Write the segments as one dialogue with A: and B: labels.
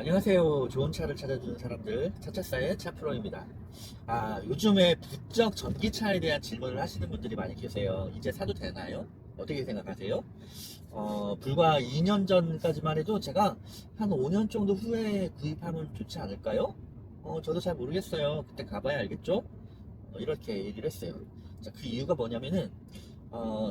A: 안녕하세요. 좋은 차를 찾아주는 사람들, 차차사의 차프로입니다. 요즘에 부쩍 전기차에 대한 질문을 하시는 분들이 많이 계세요. 이제 사도 되나요? 어떻게 생각하세요? 불과 2년 전까지만 해도 제가 한 5년 정도 후에 구입하면 좋지 않을까요? 저도 잘 모르겠어요. 그때 가봐야 알겠죠? 이렇게 얘기를 했어요. 자, 그 이유가 뭐냐면은,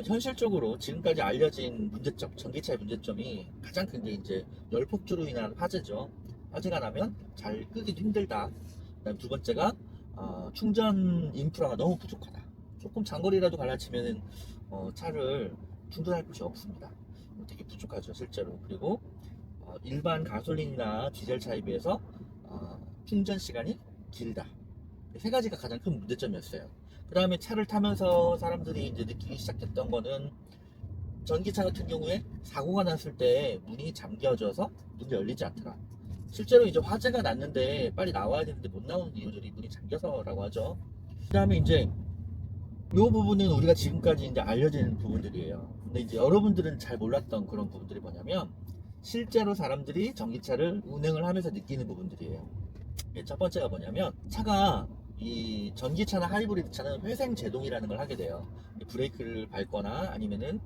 A: 현실적으로 지금까지 알려진 문제점, 전기차의 문제점이 가장 큰 게 이제 열폭주로 인한 화재죠. 화재가 나면 잘 끄기도 힘들다. 그다음 두 번째가 충전 인프라가 너무 부족하다. 조금 장거리라도 갈라치면은 차를 충전할 곳이 없습니다. 되게 부족하죠, 실제로. 그리고 일반 가솔린이나 디젤차에 비해서 충전 시간이 길다. 세 가지가 가장 큰 문제점이었어요. 그 다음에 차를 타면서 사람들이 이제 느끼기 시작했던 거는 전기차 같은 경우에 사고가 났을 때 문이 잠겨져서 문이 열리지 않더라. 실제로 이제 화재가 났는데 빨리 나와야 되는데 못 나오는 이유들이 문이 잠겨서라고 하죠. 그 다음에 이제 이 부분은 우리가 지금까지 이제 알려진 부분들이에요. 근데 이제 여러분들은 잘 몰랐던 그런 부분들이 뭐냐면 실제로 사람들이 전기차를 운행을 하면서 느끼는 부분들이에요. 첫 번째가 뭐냐면 차가 이 전기차나 하이브리드 차는 회생 제동이라는 걸 하게 돼요. 브레이크를 밟거나 아니면은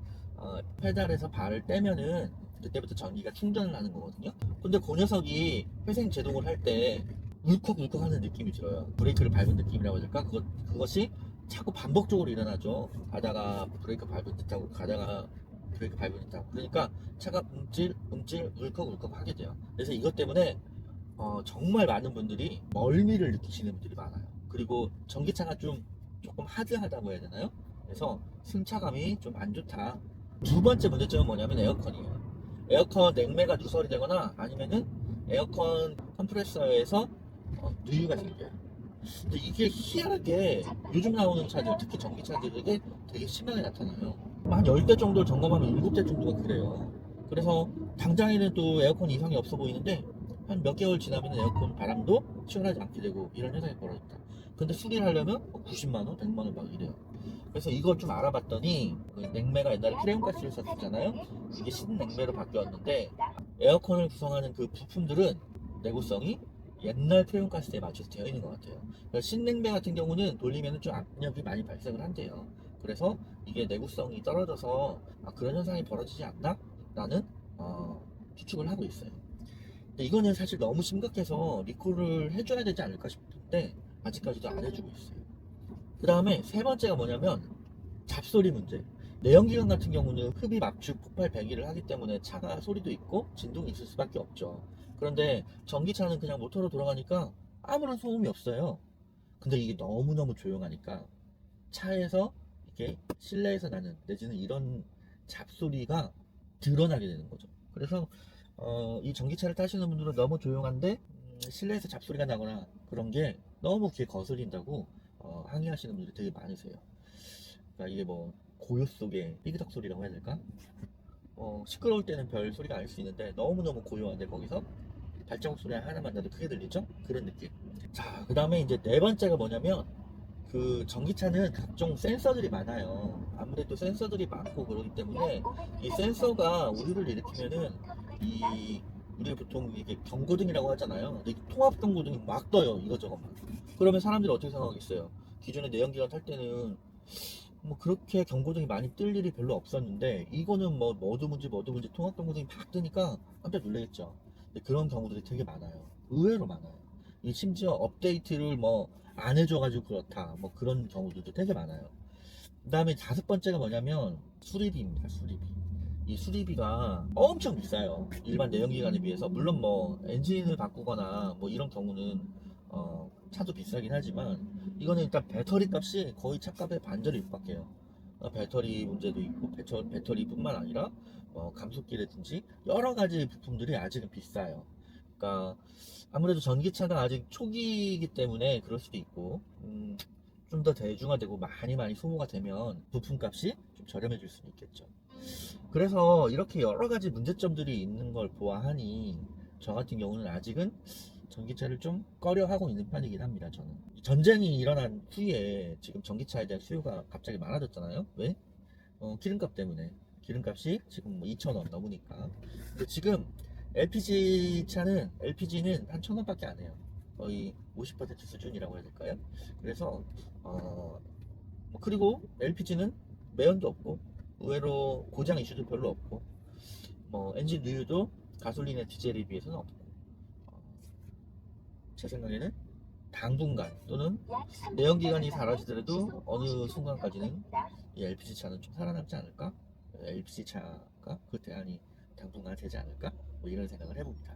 A: 페달에서 발을 떼면은 그때부터 전기가 충전을 하는 거거든요. 근데 그 녀석이 회생 제동을 할 때 울컥울컥 하는 느낌이 들어요. 브레이크를 밟은 느낌이라고 해야 될까? 그것이 자꾸 반복적으로 일어나죠. 가다가 브레이크 밟은 듯하고 가다가 브레이크 밟은 듯하고. 그러니까 차가 움찔 울컥울컥 하게 돼요. 그래서 이것 때문에 정말 많은 분들이 멀미를 느끼시는 분들이 많아요. 그리고 전기차가 조금 하드하다고 해야 되나요? 그래서 승차감이 좀 안 좋다. 두 번째 문제점은 뭐냐면 에어컨이에요. 에어컨 냉매가 누설이 되거나 아니면은 에어컨 컴프레서에서 누유가 생겨요. 근데 이게 희한하게 요즘 나오는 차들, 특히 전기차들에게 되게 심하게 나타나요. 한 10대 정도 점검하면 7대 정도가 그래요. 그래서 당장에는 또 에어컨 이상이 없어 보이는데 한 몇 개월 지나면 에어컨 바람도 시원하지 않게 되고 이런 현상이 벌어졌다. 근데 수리를 하려면 90만 원, 100만 원 막 이래요. 그래서 이걸 좀 알아봤더니 그 냉매가 옛날에 프레온가스를 썼잖아요. 이게 신냉매로 바뀌었는데 에어컨을 구성하는 그 부품들은 내구성이 옛날 프레온가스에 맞춰서 되어 있는 것 같아요. 신냉매 같은 경우는 돌리면 좀 압력이 많이 발생을 한대요. 그래서 이게 내구성이 떨어져서 그런 현상이 벌어지지 않나? 라는 추측을 하고 있어요. 근데 이거는 사실 너무 심각해서 리콜을 해줘야 되지 않을까 싶은데 아직까지도 안 해주고 있어요. 그 다음에 세 번째가 뭐냐면 잡소리 문제. 내연기관 같은 경우는 흡입, 압축, 폭발, 배기를 하기 때문에 차가 소리도 있고 진동이 있을 수밖에 없죠. 그런데 전기차는 그냥 모터로 돌아가니까 아무런 소음이 없어요. 근데 이게 너무너무 조용하니까 차에서 이렇게 실내에서 나는 내지는 이런 잡소리가 드러나게 되는 거죠. 그래서 이 전기차를 타시는 분들은 너무 조용한데 실내에서 잡소리가 나거나 그런 게 너무 귀에 거슬린다고 항의하시는 분들이 되게 많으세요. 그러니까 이게 뭐 고요 속에 삐그덕 소리라고 해야 될까? 시끄러울 때는 별 소리가 날 수 있는데 너무너무 고요한데 거기서 발자국 소리 하나만 나도 크게 들리죠? 그런 느낌. 자, 그 다음에 이제 네 번째가 뭐냐면 그 전기차는 각종 센서들이 많아요. 아무래도 센서들이 많고 그러기 때문에 이 센서가 우리를 일으키면은 이 우리 보통 이게 경고등이라고 하잖아요. 근데 통합 경고등이 막 떠요. 이것저것 막. 그러면 사람들이 어떻게 생각하겠어요? 기존에 내연기관 탈 때는 뭐 그렇게 경고등이 많이 뜰 일이 별로 없었는데 이거는 뭐 뭐도 문제 통합 경고등이 막 뜨니까 깜짝 놀라겠죠. 근데 그런 경우들이 되게 많아요. 의외로 많아요. 이 심지어 업데이트를 뭐 안 해줘가지고 그렇다 뭐 그런 경우들도 되게 많아요. 그 다음에 다섯 번째가 뭐냐면 수리비입니다. 수리비. 이 수리비가 엄청 비싸요. 일반 내연기관에 비해서. 물론 뭐 엔진을 바꾸거나 뭐 이런 경우는 차도 비싸긴 하지만 이거는 일단 배터리 값이 거의 차값의 반절에 육박해요. 배터리 문제도 있고 배터리뿐만 아니라 감속기라든지 여러 가지 부품들이 아직은 비싸요. 그러니까 아무래도 전기차가 아직 초기이기 때문에 그럴 수도 있고 좀 더 대중화되고 많이 소모가 되면 부품값이 좀 저렴해질 수는 있겠죠. 그래서 이렇게 여러 가지 문제점들이 있는 걸 보아하니 저 같은 경우는 아직은 전기차를 좀 꺼려하고 있는 편이긴 합니다. 저는 전쟁이 일어난 후에 지금 전기차에 대한 수요가 갑자기 많아졌잖아요. 왜? 기름값 때문에. 기름값이 지금 뭐 2,000원 넘으니까. 근데 지금 LPG는 한 1,000원밖에 안 해요. 거의 50% 수준이라고 해야 될까요? 그래서 그리고 LPG는 매연도 없고 의외로 고장 이슈도 별로 없고 엔진 누유도 가솔린의 디젤에 비해서는 없고 어, 제 생각에는 당분간 또는 내연기관이 사라지더라도 어느 순간까지는 이 LPG 차는 좀 살아남지 않을까? LPG 차가 그 대안이 당분간 되지 않을까? 뭐 이런 생각을 해봅니다.